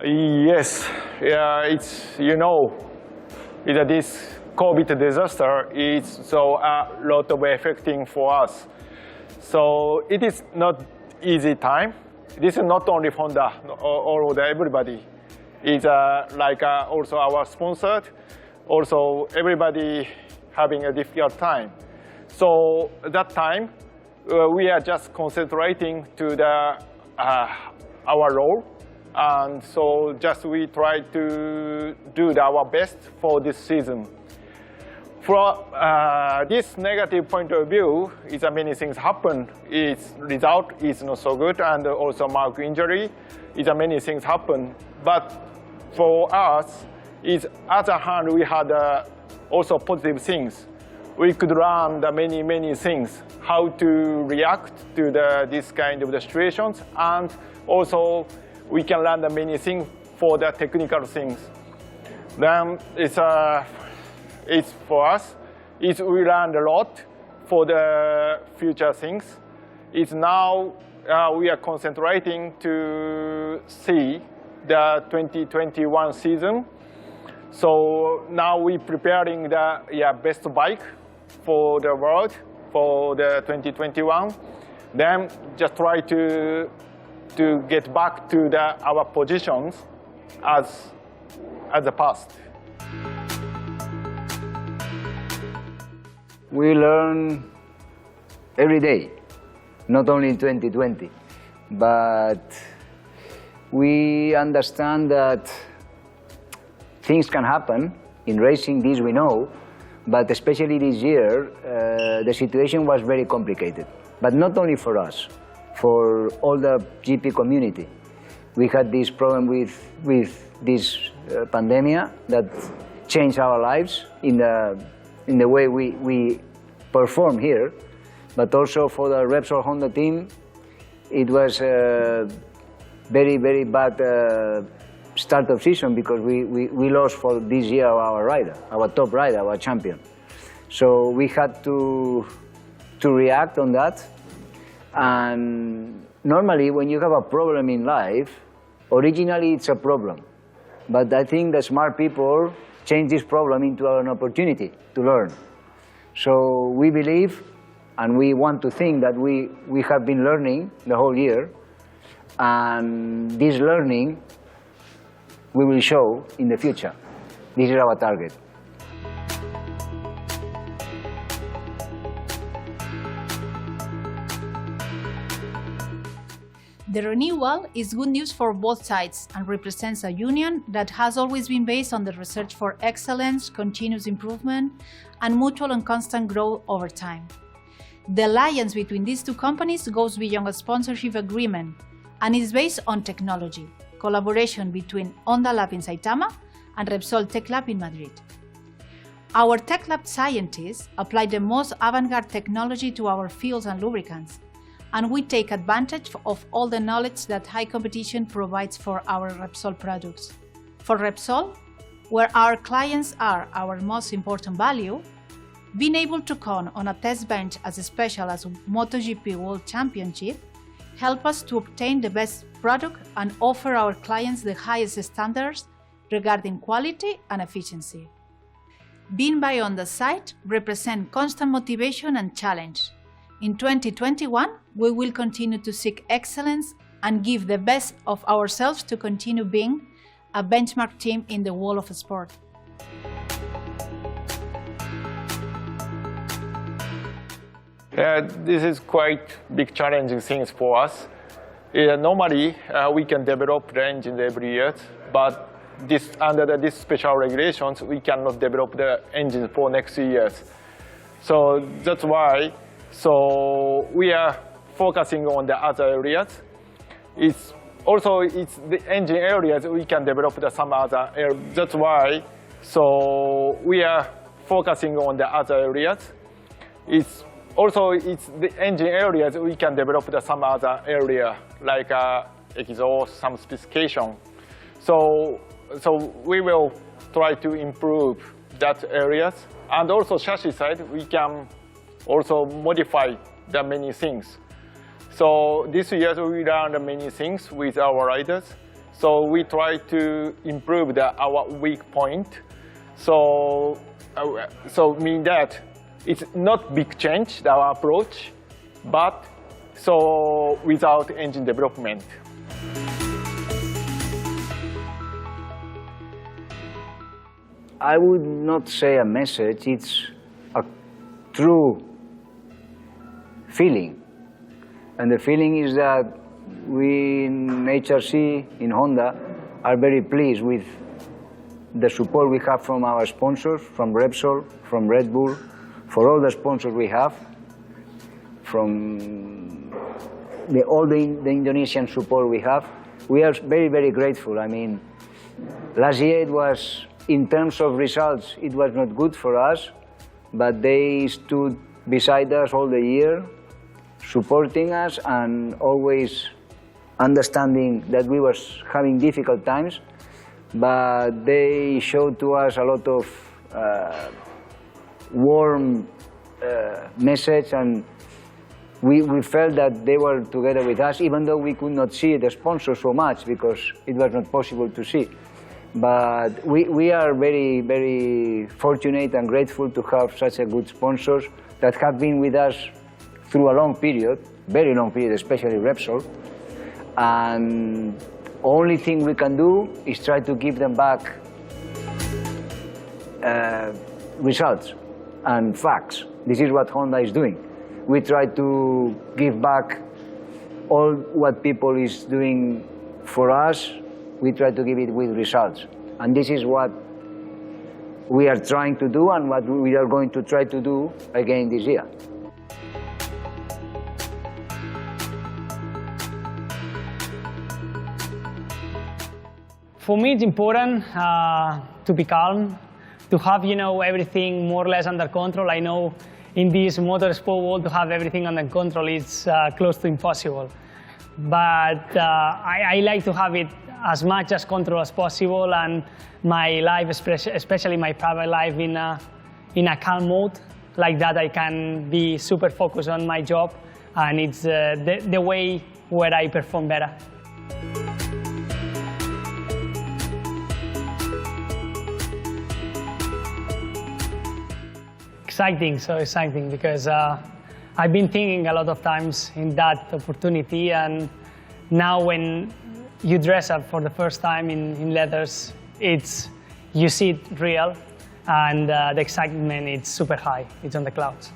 Yes, yeah, it's, this COVID disaster is so a lot of affecting for us. So it is not easy time. This is not only Honda, all everybody. It's also our sponsored, also everybody having a difficult time. So that time, we are just concentrating to our role. And so just we try to do our best for this season. From this negative point of view, many things happen. Its result is not so good, and also mark injury. Many things happen. But for us, other hand, we had also positive things. We could learn many things, how to react to this kind of situations, and also we can learn many things for the technical things. Then it's for us. We learned a lot for the future things. It's now we are concentrating to see the 2021 season. So now we're preparing the best bike for the world for the 2021. Then just try to get back to our positions as the past. We learn every day, not only in 2020, but we understand that things can happen in racing, this we know, but especially this year, the situation was very complicated. But not only for us, for all the GP community. We had this problem with this pandemic that changed our lives in the way we perform here, but also for the Repsol Honda team, it was a very, very bad start of season because we lost for this year our rider, our top rider, our champion. So we had to react on that. And normally when you have a problem in life, originally it's a problem. But I think the smart people change this problem into an opportunity to learn. So we believe And we want to think that we have been learning the whole year, and this learning we will show in the future. This is our target. The renewal is good news for both sides and represents a union that has always been based on the research for excellence, continuous improvement, and mutual and constant growth over time. The alliance between these two companies goes beyond a sponsorship agreement and is based on technology, collaboration between Honda Lab in Saitama and Repsol Tech Lab in Madrid. Our Tech Lab scientists apply the most avant-garde technology to our fuels and lubricants, and we take advantage of all the knowledge that high competition provides for our Repsol products. For Repsol, where our clients are our most important value, being able to count on a test bench as special as MotoGP World Championship help us to obtain the best product and offer our clients the highest standards regarding quality and efficiency. Being by on the site represents constant motivation and challenge. In 2021, we will continue to seek excellence and give the best of ourselves to continue being a benchmark team in the world of sport. Yeah, this is quite big challenging things for us. Normally, we can develop the engine every year, but under these special regulations, we cannot develop the engine for next years. So that's why we are focusing on the other areas. It's the engine areas we can develop some other areas. That's why we are focusing on the other areas. It's the engine areas we can develop some other area like exhaust, some specification. So we will try to improve that areas, and also chassis side we can also modify the many things. So this year we learned many things with our riders. So we try to improve our weak point. So mean that it's not big change, our approach, but without engine development. I would not say a message, it's a true feeling. And the feeling is that we in HRC, in Honda, are very pleased with the support we have from our sponsors, from Repsol, from Red Bull, for all the sponsors we have, from all the Indonesian support we have. We are very, very grateful. I mean, last year it was, in terms of results, it was not good for us, but they stood beside us all the year, supporting us and always understanding that we were having difficult times, but they showed to us a lot of warm message, and we felt that they were together with us, even though we could not see the sponsors so much because it was not possible to see. But we are very, very fortunate and grateful to have such a good sponsors that have been with us through a long period, very long period, especially Repsol. And only thing we can do is try to give them back results and facts. This is what Honda is doing. We try to give back all what people is doing for us. We try to give it with results. And this is what we are trying to do and what we are going to try to do again this year. For me, it's important to be calm, to have everything more or less under control. I know in this motorsport world to have everything under control is close to impossible. But I like to have it as much as control as possible, and my life, especially my private life, in a calm mode. Like that, I can be super focused on my job, and it's the way where I perform better. Exciting, so exciting, because I've been thinking a lot of times in that opportunity, and now when you dress up for the first time in leathers, you see it real, and the excitement is super high. It's on the clouds.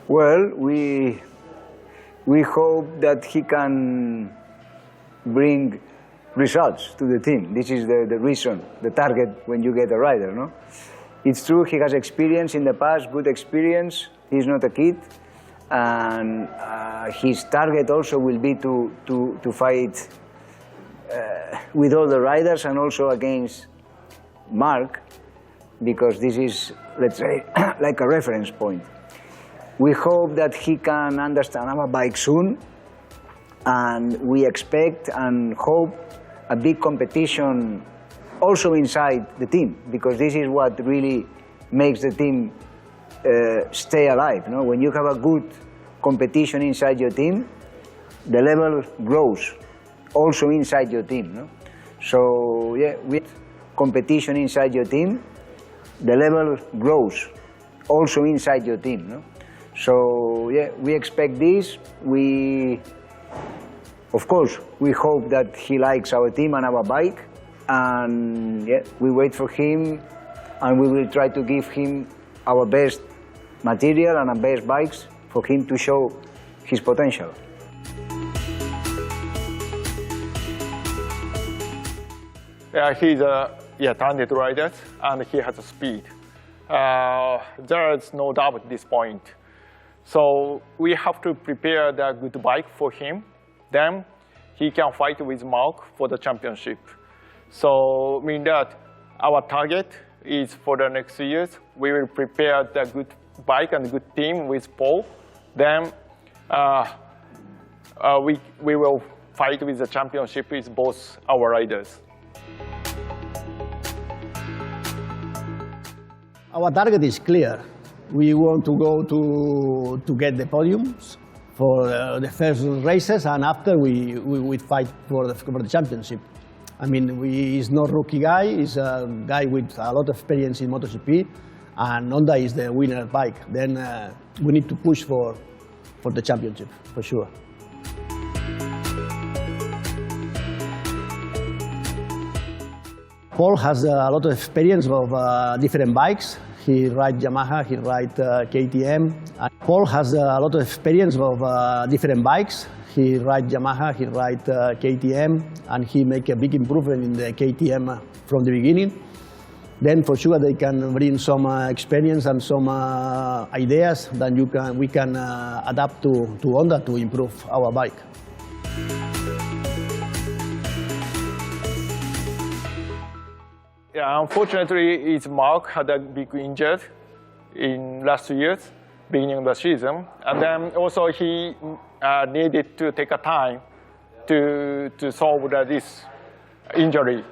Well, we hope that he can bring results to the team. This is the reason, the target when you get a rider, no? It's true, he has experience in the past, good experience. He's not a kid. And his target also will be to fight with all the riders and also against Mark, because this is, let's say, like a reference point. We hope that he can understand our bike soon, and we expect and hope a big competition also inside the team, because this is what really makes the team stay alive. No? When you have a good competition inside your team, the level grows also inside your team. No? So yeah, with competition inside your team, the level grows also inside your team. No? So yeah, we expect this. Of course, we hope that he likes our team and our bike, and yeah, we wait for him, and we will try to give him our best material and our best bikes for him to show his potential. Yeah, he's a talented rider, and he has a speed. There is no doubt at this point. So we have to prepare the good bike for him. Then he can fight with Mark for the championship. So mean that our target is for the next years, we will prepare the good bike and good team with Paul. Then we will fight with the championship with both our riders. Our target is clear. We want to go to get the podiums for the first races, and after we fight for the championship. I mean, he's not a rookie guy. He's a guy with a lot of experience in MotoGP, and Honda is the winner bike. Then we need to push for the championship, for sure. Paul has a lot of experience of different bikes. He rides Yamaha, he rides KTM. Paul has a lot of experience of different bikes. He rides Yamaha, he rides KTM, and he make a big improvement in the KTM from the beginning. Then for sure they can bring some experience and some ideas that we can adapt to Honda to improve our bike. Yeah, unfortunately, Mark had a big injury in last years, beginning of the season, and then also he needed to take a time to solve this injury.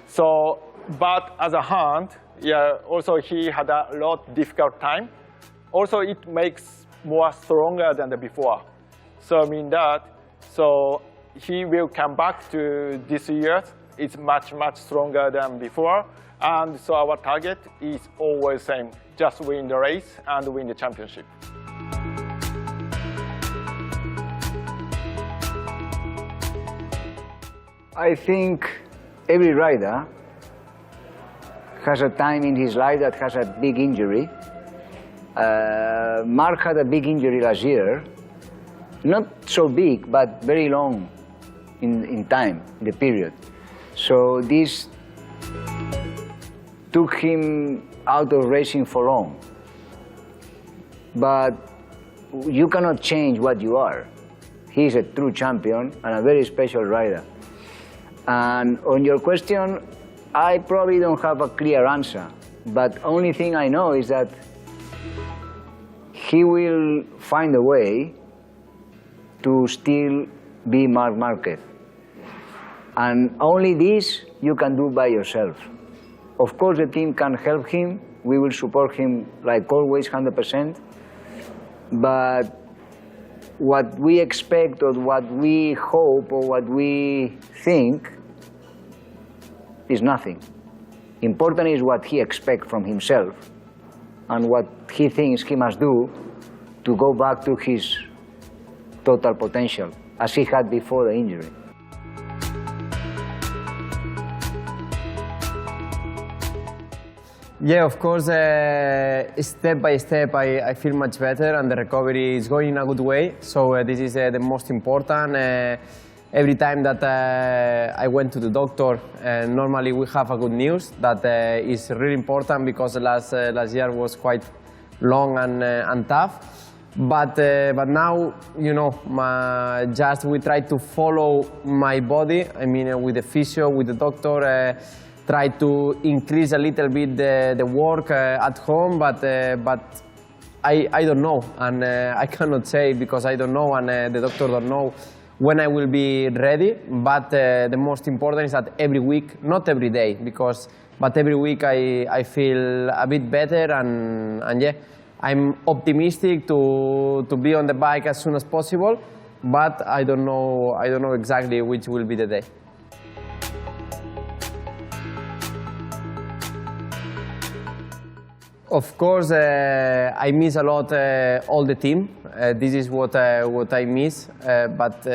So, but as a hand, yeah, also he had a lot difficult time. Also, it makes more stronger than the before. So I mean that, so he will come back to this year. It's much stronger than before, and so our target is always same: just win the race and win the championship. I think every rider has a time in his life that has a big injury. Mark had a big injury last year, not so big, but very long in time, the period. So this took him out of racing for long. But you cannot change what you are. He's a true champion and a very special rider. And on your question, I probably don't have a clear answer. But only thing I know is that he will find a way to still be Marc Marquez. And only this you can do by yourself. Of course, the team can help him. We will support him like always, 100%. But what we expect or what we hope or what we think is nothing. Important is what he expects from himself and what he thinks he must do to go back to his total potential, as he had before the injury. Yeah, of course, step by step I feel much better and the recovery is going in a good way. So this is the most important. Every time that I went to the doctor, normally we have a good news that is really important because last year was quite long and tough. But now, you know, just we try to follow my body. I mean, with the physio, with the doctor, try to increase a little bit the work at home. But I don't know, and I cannot say because I don't know, and the doctor don't know when I will be ready. But the most important is that every week, not every day, but every week I feel a bit better, and yeah. I'm optimistic to be on the bike as soon as possible, but I don't know exactly which will be the day. Of course, I miss a lot all the team. This is what I miss, but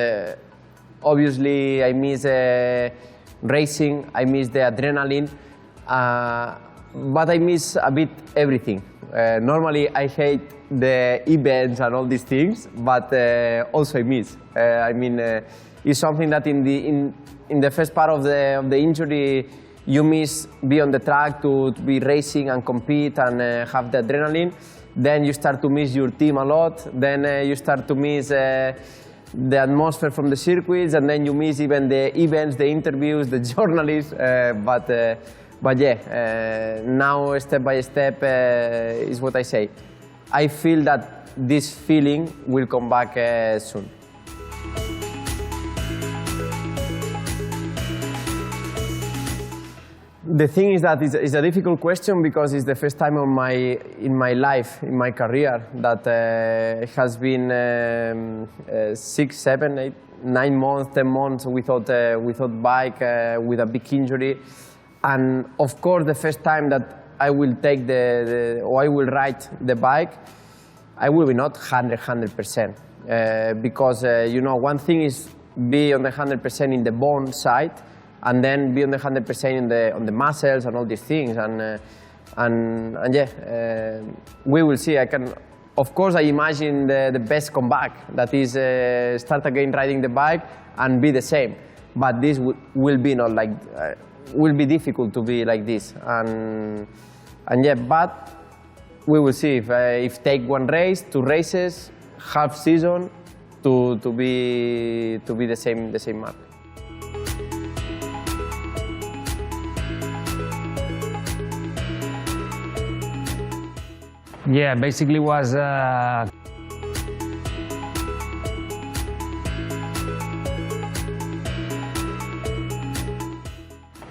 obviously I miss racing, I miss the adrenaline, but I miss a bit everything. Normally I hate the events and all these things, but also I miss. I mean, it's something that in the first part of the injury you miss be on the track to be racing and compete and have the adrenaline. Then you start to miss your team a lot. Then you start to miss the atmosphere from the circuits, and then you miss even the events, the interviews, the journalists. But yeah, now step by step is what I say. I feel that this feeling will come back soon. The thing is that it's a difficult question because it's the first time in my life, in my career, that it has been 6, 7, 8, 9 months, 10 months without bike, with a big injury. And of course, the first time that I will take or I will ride the bike, I will be not 100%. Because, you know, one thing is be on the 100% in the bone side, and then be on the 100% on the muscles and all these things. And yeah, we will see. Of course, I imagine the best comeback, that is start again riding the bike and be the same. But this will be not like. Will be difficult to be like this, and yeah, but we will see if take 1 race, 2 races, half season to be the same mark. Yeah, basically was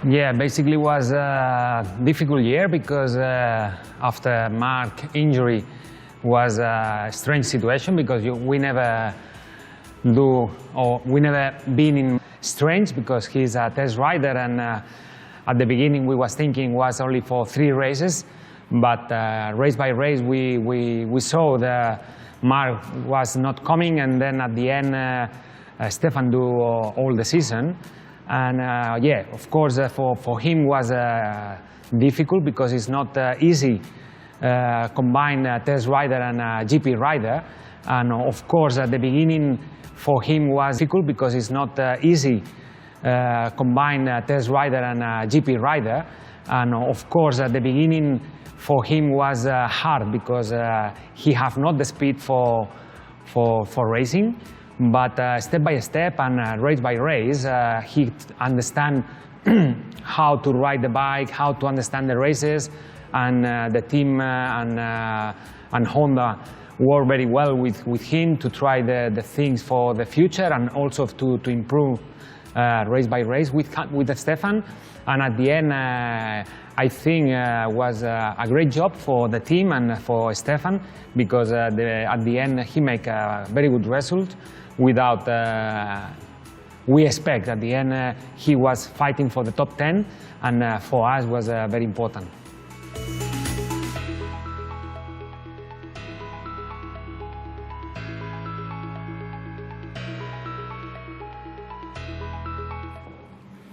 Yeah, basically was a difficult year because after Mark injury was a strange situation because we never been in strange because he's a test rider, and at the beginning we was thinking was only for 3 races, but race by race we saw the Mark was not coming, and then at the end Stefan do all the season. And yeah, of course, for him was difficult because it's not easy combine a test rider and a GP rider. And of course, at the beginning for him was difficult because it's not easy combine a test rider and a GP rider. And of course, at the beginning for him was hard because he have not the speed for racing. But step by step and race by race, he understand how to ride the bike, how to understand the races, and the team and Honda work very well with him to try the things for the future and also to improve race by race with Stefan. And at the end, I think was a great job for the team and for Stefan because at the end he make a very good result. Without, we expect at the end he was fighting for the top 10, and for us was very important.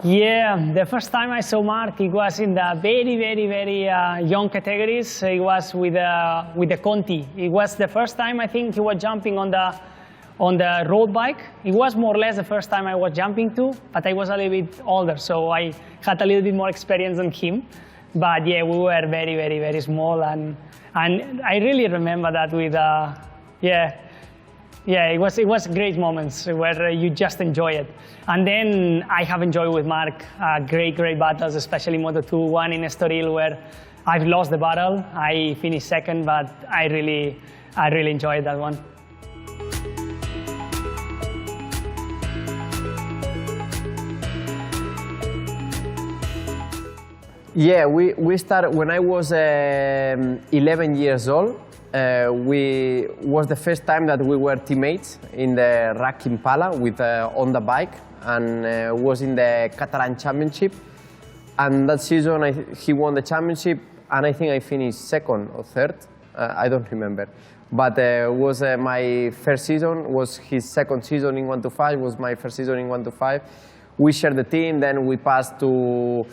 Yeah, the first time I saw Mark, it was in the very young categories. It was with the Conti. It was the first time I think he was jumping on the road bike. It was more or less the first time I was jumping too, but I was a little bit older, so I had a little bit more experience than him. But yeah, we were very small, and I really remember that with yeah, it was great moments where you just enjoy it. And then I have enjoyed with Mark great battles, especially Moto2, one in Estoril where I've lost the battle. I finished second, but I really enjoyed that one. Yeah, we started when I was 11 years old. Was the first time that we were teammates in the Rack Impala with on the bike, and was in the Catalan Championship. And that season he won the championship, and I think I finished second or third. I don't remember. But was my first season, was his second season in 125, was my first season in 125. We shared the team, then we passed to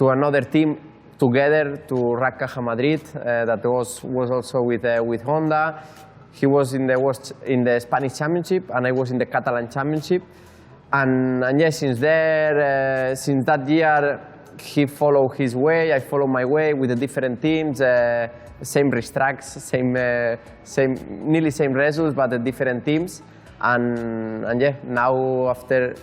another team together to Rack Caja Madrid, that was also with Honda. He was in the Spanish Championship, and I was in the Catalan Championship. And yeah, since that year, he followed his way, I followed my way with the different teams, same racetracks, nearly same results, but the different teams. And yeah, now after,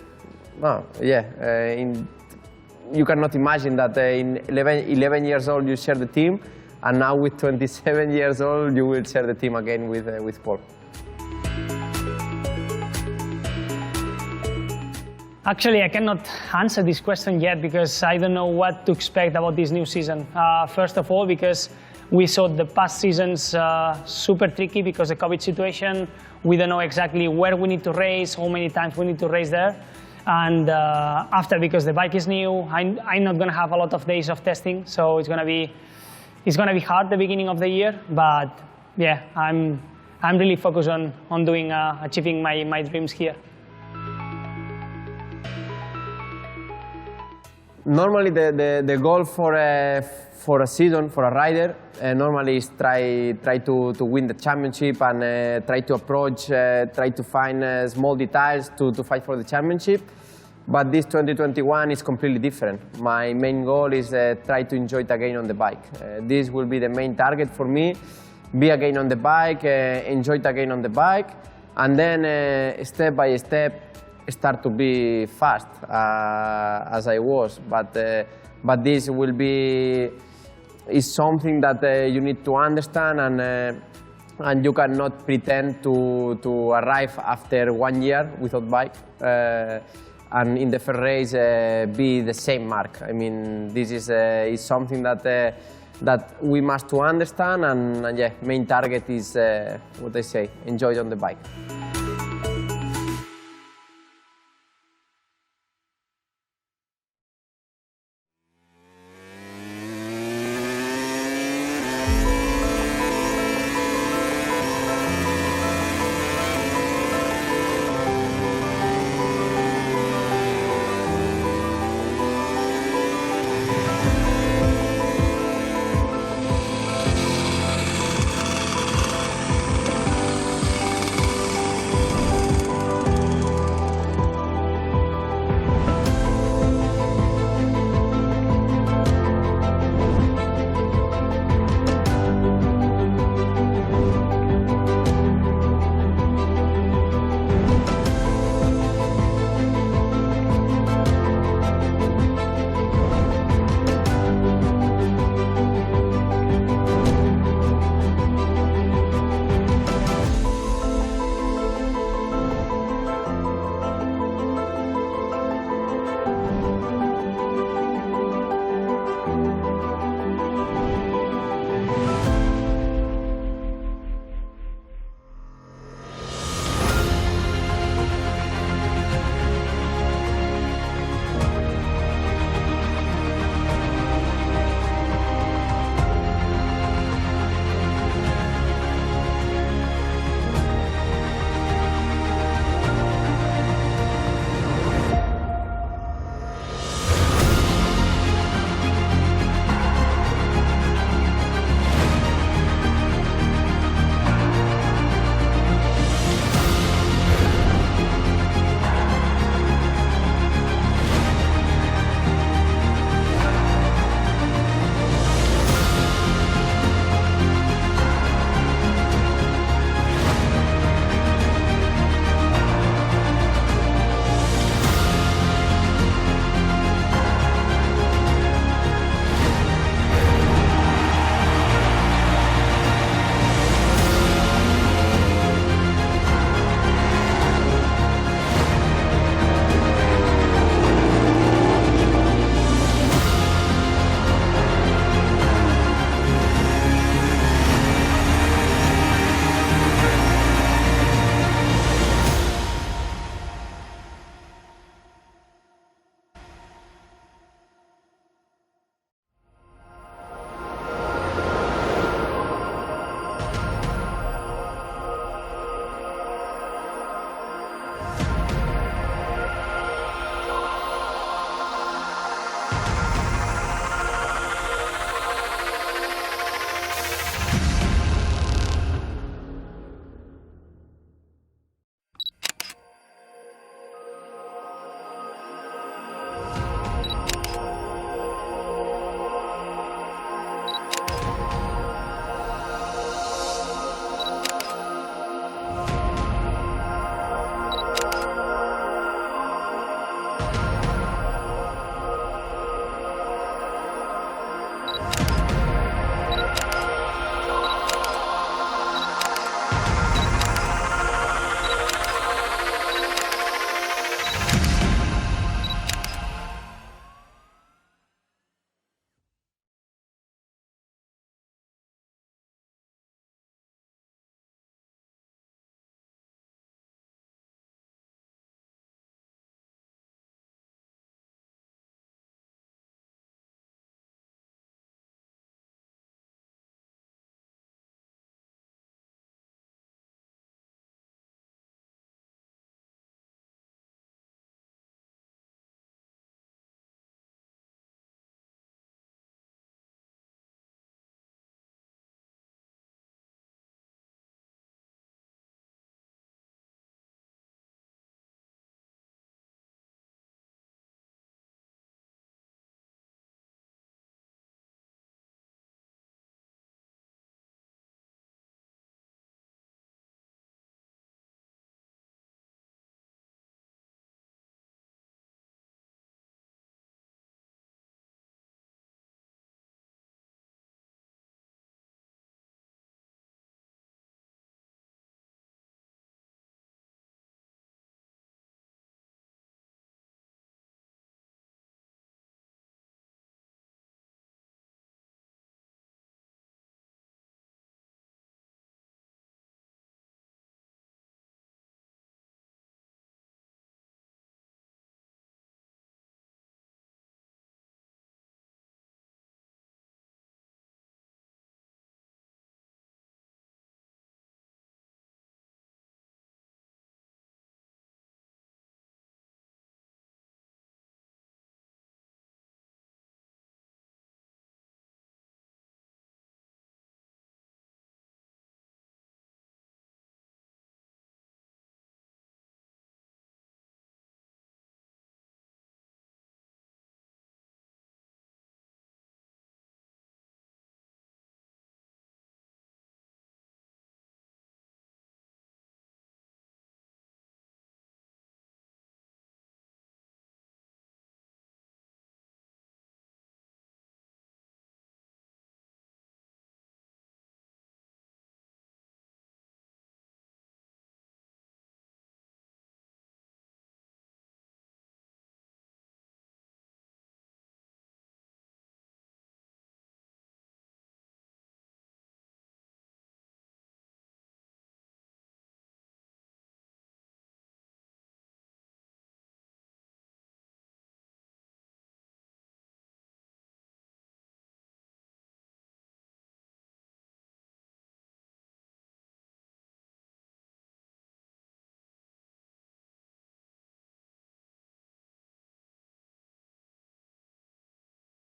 you cannot imagine that in 11 years old you share the team, and now with 27 years old you will share the team again with Paul. Actually, I cannot answer this question yet because I don't know what to expect about this new season. First of all, because we saw the past seasons super tricky because of the COVID situation. We don't know exactly where we need to race, how many times we need to race there. And after, because the bike is new, I'm not going to have a lot of days of testing, so it's going to be hard the beginning of the year. But yeah, I'm really focused on achieving my dreams here. Normally, the goal for a season, for a rider, normally is try to win the championship and try to approach, try to find small details to fight for the championship. But this 2021 is completely different. My main goal is try to enjoy it again on the bike. This will be the main target for me, be again on the bike, enjoy it again on the bike, and then step by step start to be fast as I was. But this will be is something that you need to understand, and you cannot pretend to arrive after 1 year without bike and in the first race be the same mark. I mean, this is something that we must to understand, and yeah, main target is what I say, enjoy it on the bike.